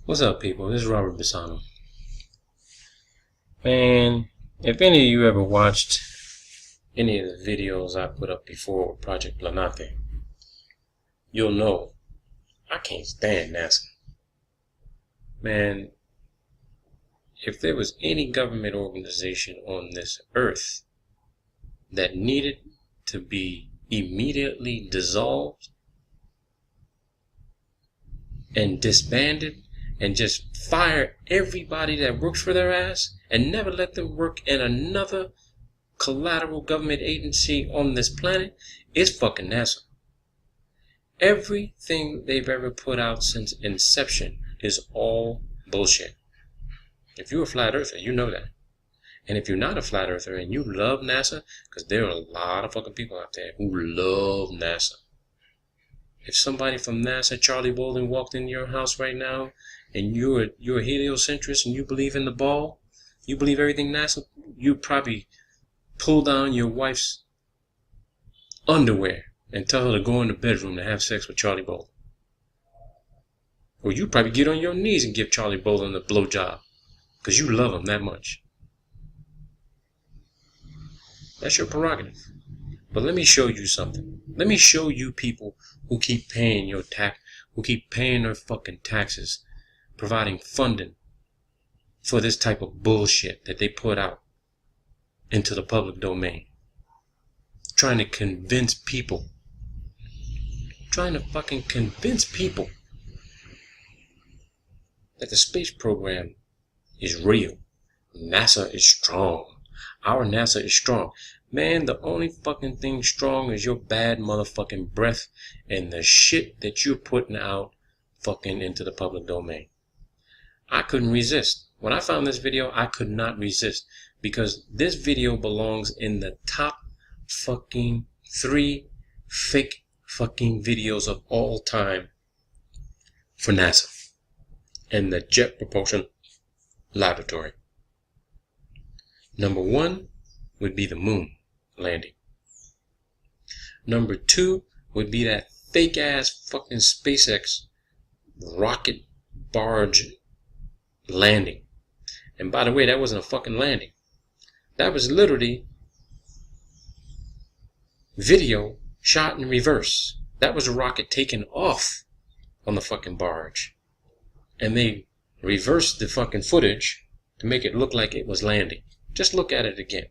What's up, people? This is Robert Bisano. Man, if any of you ever watched any of the videos I put up before with Project Planete, you'll know I can't stand NASA. Man, if there was any government organization on this earth that needed to be immediately dissolved and disbanded and just fire everybody that works for their ass and never let them work in another collateral government agency on this planet, it's fucking NASA. Everything they've ever put out since inception is all bullshit. If you're a flat earther, you know that. And if you're not a flat earther and you love NASA, because there are a lot of fucking people out there who love NASA. If somebody from NASA, Charlie Bolden, walked in your house right now and you're a heliocentrist and you believe in the ball, you believe everything NASA, you'd probably pull down your wife's underwear and tell her to go in the bedroom to have sex with Charlie Bolden. Or you'd probably get on your knees and give Charlie Bolden a blowjob because you love him that much. That's your prerogative. But let me show you something. Let me show you people who keep paying your tax, who keep paying their fucking taxes, providing funding for this type of bullshit that they put out into the public domain. Trying to convince people. Trying to fucking convince people that the space program is real. NASA is strong. Our NASA is strong. Man, the only fucking thing strong is your bad motherfucking breath and the shit that you're putting out fucking into the public domain. I couldn't resist. When I found this video, I could not resist because this video belongs in the top fucking 3 fake fucking videos of all time for NASA and the Jet Propulsion Laboratory. Number 1 would be the moon landing. Number 2 would be that fake ass fucking SpaceX rocket barge landing. And by the way, that wasn't a fucking landing. That was literally video shot in reverse. That was a rocket taken off on the fucking barge. And they reversed the fucking footage to make it look like it was landing. Just look at it again.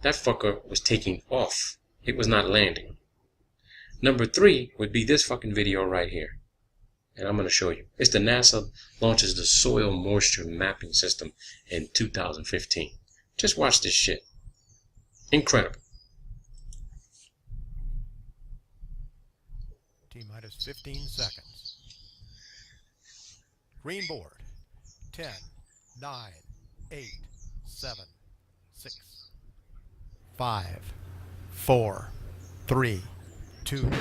That fucker was taking off. It was not landing. Number 3 would be this fucking video right here. And I'm going to show you. It's the NASA launches the soil moisture mapping system in 2015. Just watch this shit. Incredible. T-minus 15 seconds. Green board. 10, 9, 8, 7, 6, 5, 4, 3, 2, 1. Main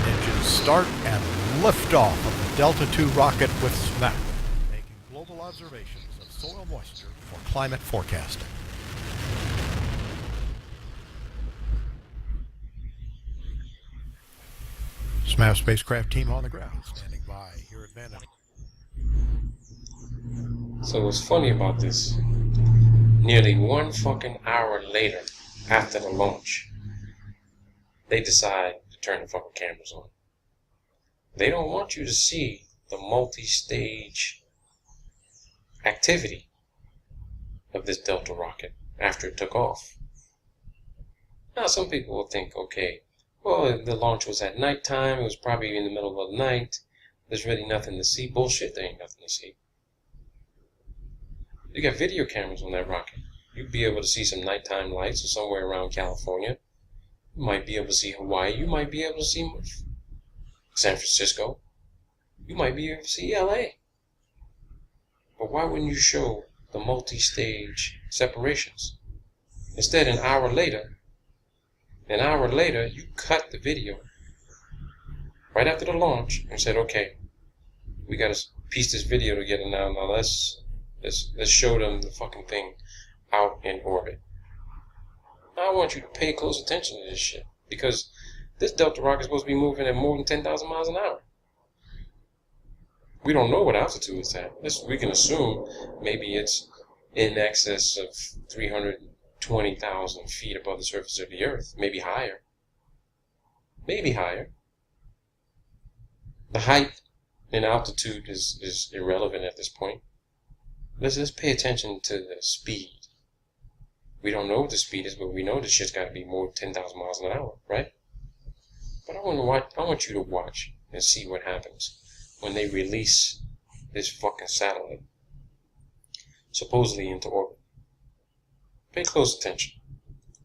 engines start and liftoff of the Delta II rocket with SMAC, making global observations of soil moisture for climate forecasting. SMAP spacecraft team on the ground, standing by here at Vandenberg. So what's funny about this, nearly 1 fucking hour later after the launch, they decide to turn the fucking cameras on. They don't want you to see the multi-stage activity of this Delta rocket after it took off. Now some people will think, okay, well, the launch was at nighttime, it was probably in the middle of the night, there's really nothing to see. Bullshit, there ain't nothing to see. You got video cameras on that rocket. You'd be able to see some nighttime lights or somewhere around California. You might be able to see Hawaii. You might be able to see San Francisco. You might be able to see LA. But why wouldn't you show the multi-stage separations? Instead, an hour later, you cut the video right after the launch and said, okay, we got to piece this video together now. Now let's show them the fucking thing out in orbit. I want you to pay close attention to this shit because this Delta rocket is supposed to be moving at more than 10,000 miles an hour. We don't know what altitude it's at. We can assume maybe it's in excess of 320,000 feet above the surface of the Earth. Maybe higher. Maybe higher. The height and altitude is irrelevant at this point. Let's pay attention to the speed. We don't know what the speed is, but we know this shit's got to be more than 10,000 miles an hour, right? But I want you to watch and see what happens when they release this fucking satellite, supposedly into orbit. Pay close attention.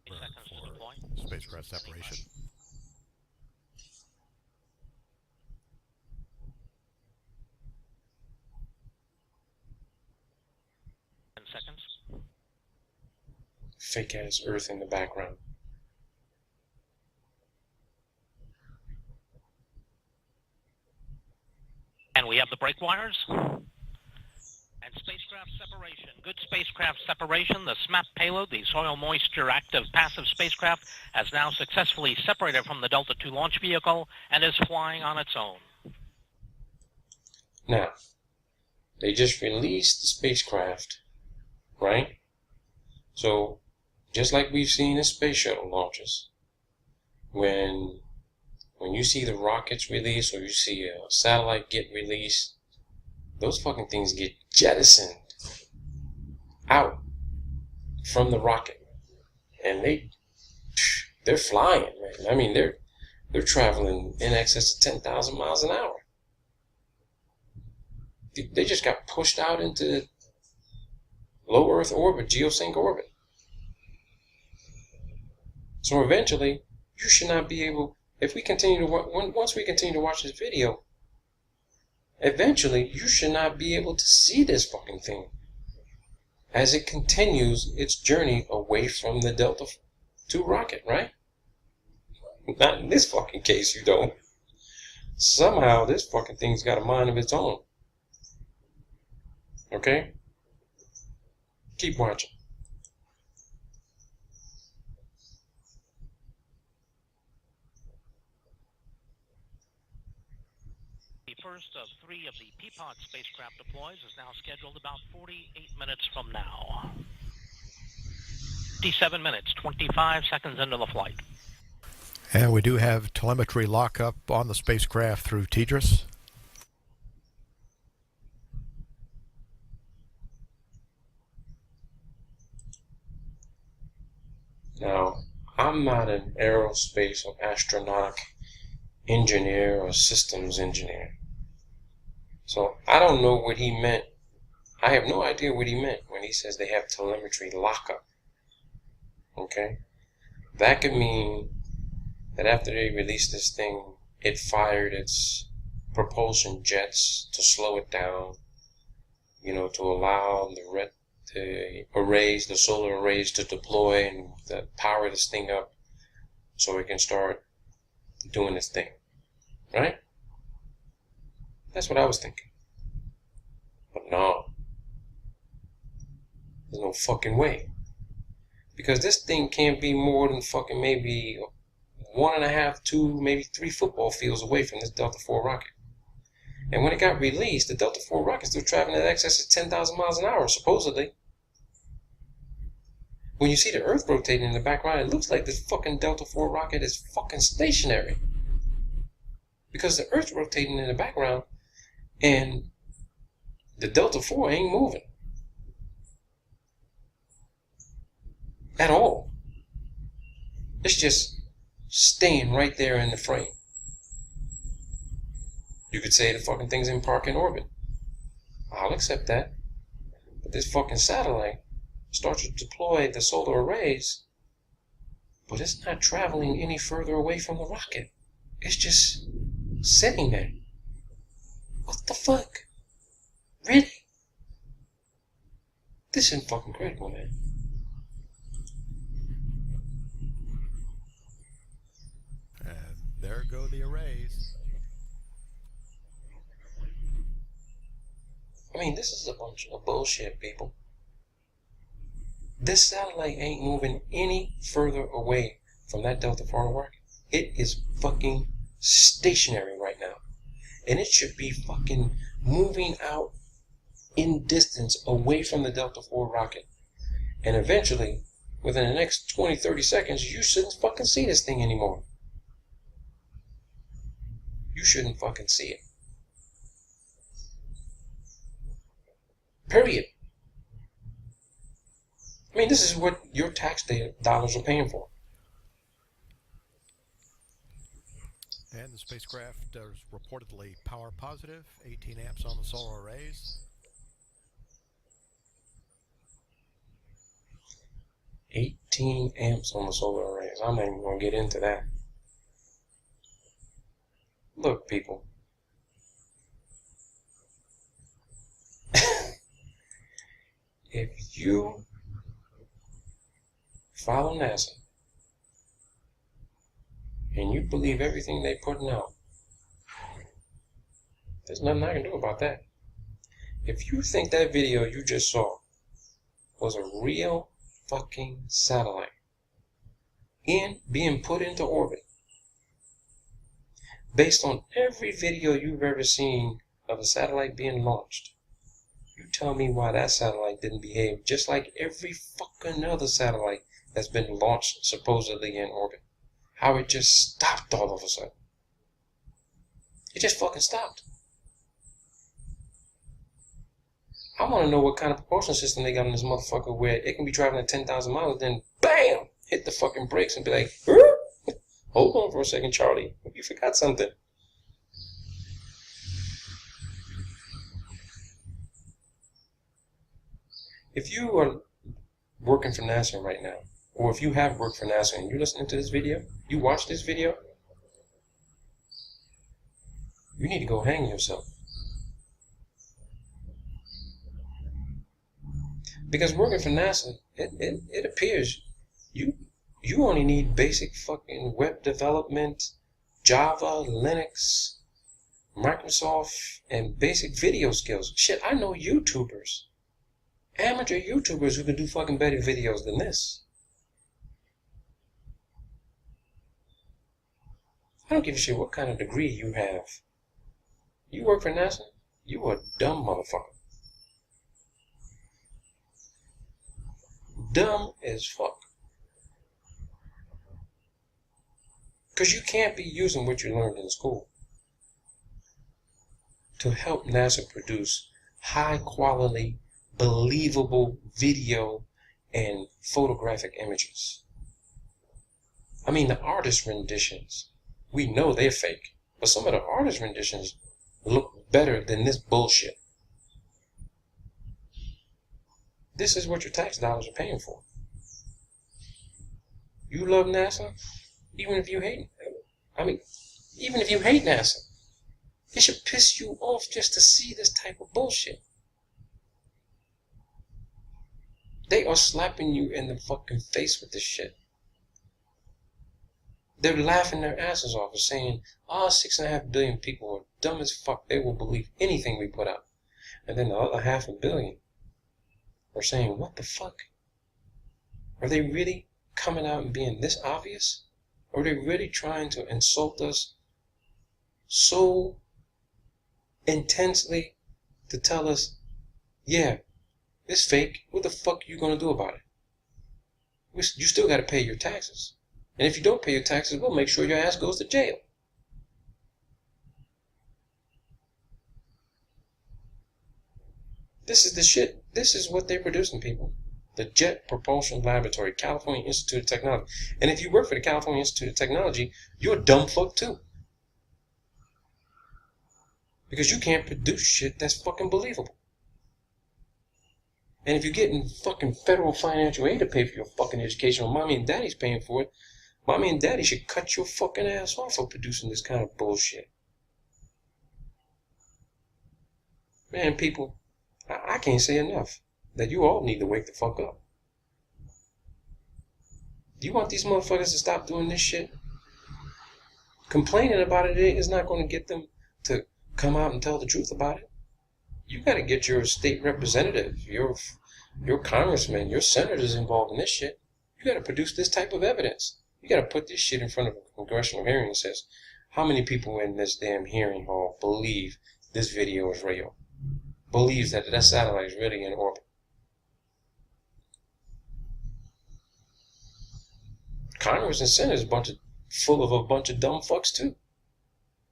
For spacecraft separation. Seconds. Fake ass Earth in the background. And we have the brake wires. And spacecraft separation. Good spacecraft separation. The SMAP payload, the soil moisture active passive spacecraft, has now successfully separated from the Delta II launch vehicle and is flying on its own. Now, they just released the spacecraft, right? So, just like we've seen in space shuttle launches, when you see the rockets released or you see a satellite get released, those fucking things get jettisoned out from the rocket, and they're flying, man. I mean, they're traveling in excess of 10,000 miles an hour. They just got pushed out into low Earth orbit, geosync orbit. So eventually, you should not be able, if we continue to once we continue to watch this video, eventually you should not be able to see this fucking thing as it continues its journey away from the Delta II rocket, right? Not in this fucking case, you don't. Somehow this fucking thing's got a mind of its own. Okay? Keep watching. The first of 3 of the Peapod spacecraft deploys is now scheduled about 48 minutes from now. 57 minutes, 25 seconds into the flight. And we do have telemetry lockup on the spacecraft through TDRS. Now, I'm not an aerospace or astronautic engineer or systems engineer. So I don't know what he meant. I have no idea what he meant when he says they have telemetry lockup. Okay? That could mean that after they released this thing, it fired its propulsion jets to slow it down, to allow the solar arrays to deploy and power this thing up so it can start doing its thing. Right? That's what I was thinking. But no. There's no fucking way. Because this thing can't be more than fucking maybe 1.5, 2, maybe 3 football fields away from this Delta IV rocket. And when it got released, the Delta IV rocket's still traveling at excess of 10,000 miles an hour, supposedly. When you see the Earth rotating in the background, it looks like this fucking Delta IV rocket is fucking stationary. Because the Earth's rotating in the background, and the Delta IV ain't moving. At all. It's just staying right there in the frame. You could say the fucking thing's in parking orbit. I'll accept that. But this fucking satellite starts to deploy the solar arrays, but it's not traveling any further away from the rocket. It's just sitting there. What the fuck? Really? This isn't fucking critical, man. And there go the arrays. I mean, this is a bunch of bullshit, people. This satellite ain't moving any further away from that Delta IV rocket. It is fucking stationary right now. and it should be fucking moving out in distance away from the Delta IV rocket. And eventually, within the next 20, 30 seconds, you shouldn't fucking see this thing anymore. You shouldn't fucking see it. Period. I mean, this is what your tax dollars are paying for. And the spacecraft is reportedly power positive, 18 amps on the solar arrays. 18 amps on the solar arrays. I'm not even going to get into that. Look, people. If you follow NASA and you believe everything they're putting out, there's nothing I can do about that. If you think that video you just saw was a real fucking satellite being put into orbit, based on every video you've ever seen of a satellite being launched, you tell me why that satellite didn't behave just like every fucking other satellite that's been launched supposedly in orbit. How it just stopped all of a sudden. It just fucking stopped. I want to know what kind of propulsion system they got on this motherfucker where it can be driving at 10,000 miles, then BAM! Hit the fucking brakes and be like, hold on for a second, Charlie. You forgot something. If you are working for NASA right now, or if you have worked for NASA and you're listening to this video, you watch this video, you need to go hang yourself. Because working for NASA, it appears you only need basic fucking web development, Java, Linux, Microsoft, and basic video skills. Shit, I know YouTubers, amateur YouTubers who can do fucking better videos than this. I don't give a shit what kind of degree you have. You work for NASA, you are a dumb motherfucker. Dumb as fuck. Because you can't be using what you learned in school to help NASA produce high quality, believable video and photographic images. I mean, the artist renditions, we know they're fake, but some of the artist renditions look better than this bullshit. This is what your tax dollars are paying for. You love NASA, even if you hate NASA, it should piss you off just to see this type of bullshit. They are slapping you in the fucking face with this shit. They're laughing their asses off and saying, 6.5 billion people are dumb as fuck. They will believe anything we put out. And then the other 500 million are saying, what the fuck? Are they really coming out and being this obvious? Or are they really trying to insult us so intensely to tell us, yeah, it's fake. What the fuck are you going to do about it? You still got to pay your taxes. And if you don't pay your taxes, we'll make sure your ass goes to jail. This is the shit. This is what they're producing, people. The Jet Propulsion Laboratory, California Institute of Technology. And if you work for the California Institute of Technology, you're a dumb fuck too. Because you can't produce shit that's fucking believable. And if you're getting fucking federal financial aid to pay for your fucking education, or mommy and daddy's paying for it, mommy and daddy should cut your fucking ass off for producing this kind of bullshit. Man, people, I can't say enough that you all need to wake the fuck up. Do you want these motherfuckers to stop doing this shit? Complaining about it is not going to get them to come out and tell the truth about it. You got to get your state representative, your congressman, your senators involved in this shit. You got to produce this type of evidence. You got to put this shit in front of a congressional hearing and says, How many people in this damn hearing hall believe this video is real? Believes that that satellite is really in orbit? Congress and Senate is full of a bunch of dumb fucks too.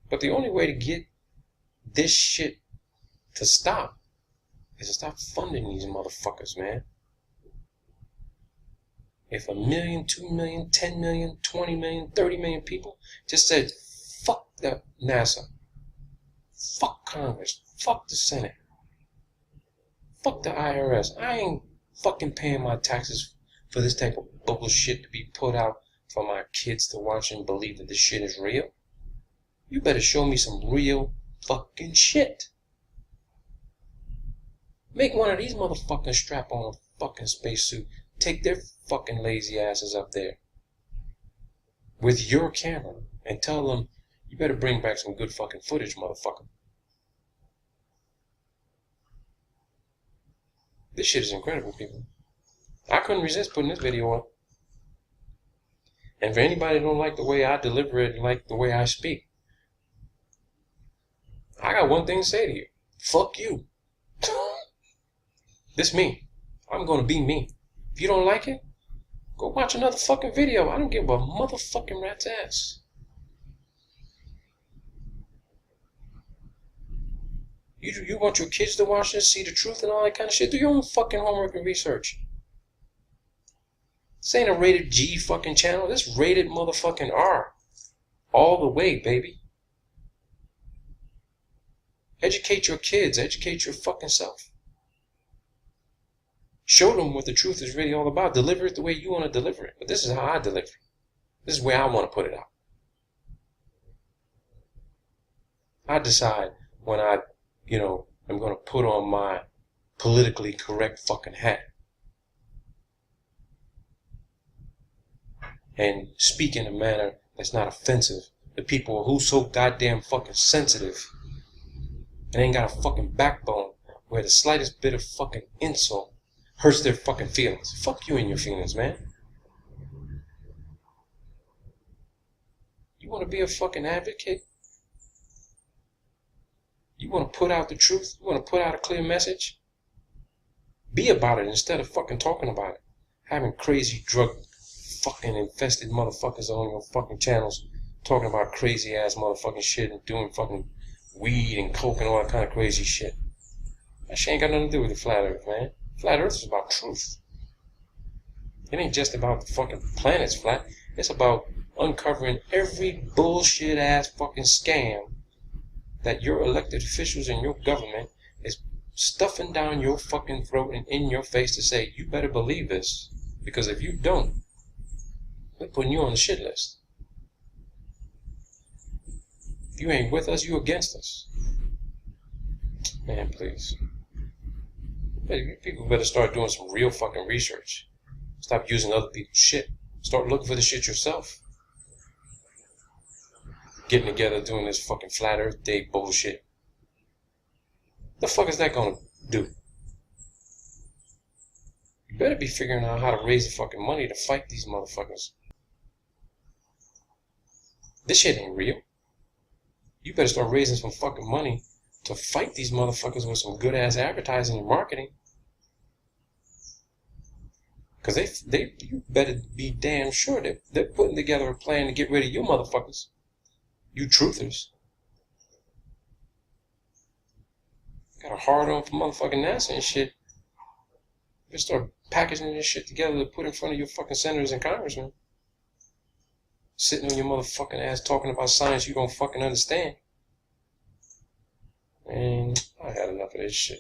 But the only way to get this shit to stop is to stop funding these motherfuckers, man. If 1 million, 2 million, 10 million, 20 million, 30 million people just said, fuck the NASA, fuck Congress, fuck the Senate, fuck the IRS, I ain't fucking paying my taxes for this type of bullshit to be put out for my kids to watch and believe that this shit is real. You better show me some real fucking shit. Make one of these motherfuckers strap on a fucking spacesuit, take their fucking lazy asses up there with your camera and tell them, you better bring back some good fucking footage, motherfucker. This shit is incredible, people. I couldn't resist putting this video up. And for anybody that don't like the way I deliver it, like the way I speak, I got one thing to say to you. Fuck you. This me. I'm gonna be me. If you don't like it, go watch another fucking video. I don't give a motherfucking rat's ass. You want your kids to watch this, see the truth and all that kind of shit? Do your own fucking homework and research. This ain't a rated G fucking channel. This rated motherfucking R. All the way, baby. Educate your kids. Educate your fucking self. Show them what the truth is really all about. Deliver it the way you want to deliver it. But this is how I deliver it. This is where I want to put it out. I decide when I'm going to put on my politically correct fucking hat and speak in a manner that's not offensive to people who so goddamn fucking sensitive and ain't got a fucking backbone where the slightest bit of fucking insult hurts their fucking feelings. Fuck you and your feelings, man. You want to be a fucking advocate? You want to put out the truth? You want to put out a clear message? Be about it instead of fucking talking about it. Having crazy drug fucking infested motherfuckers on your fucking channels talking about crazy ass motherfucking shit and doing fucking weed and coke and all that kind of crazy shit. That shit ain't got nothing to do with the flat earth, man. Flat earth is about truth. It ain't just about the fucking planet's flat. It's about uncovering every bullshit ass fucking scam that your elected officials and your government is stuffing down your fucking throat and in your face to say, you better believe this. Because if you don't, we're putting you on the shit list. If you ain't with us, you against us. Man, please. People better start doing some real fucking research. Stop using other people's shit. Start looking for the shit yourself. Getting together doing this fucking flat earth day bullshit. The fuck is that gonna do? You better be figuring out how to raise the fucking money to fight these motherfuckers. This shit ain't real. You better start raising some fucking money to fight these motherfuckers with some good ass advertising and marketing. Cause you better be damn sure that they're putting together a plan to get rid of you motherfuckers. You truthers. Got a hard on for motherfucking NASA and shit. You start packaging this shit together to put in front of your fucking senators and congressmen. Sitting on your motherfucking ass talking about science you don't fucking understand. Man, I had enough of this shit.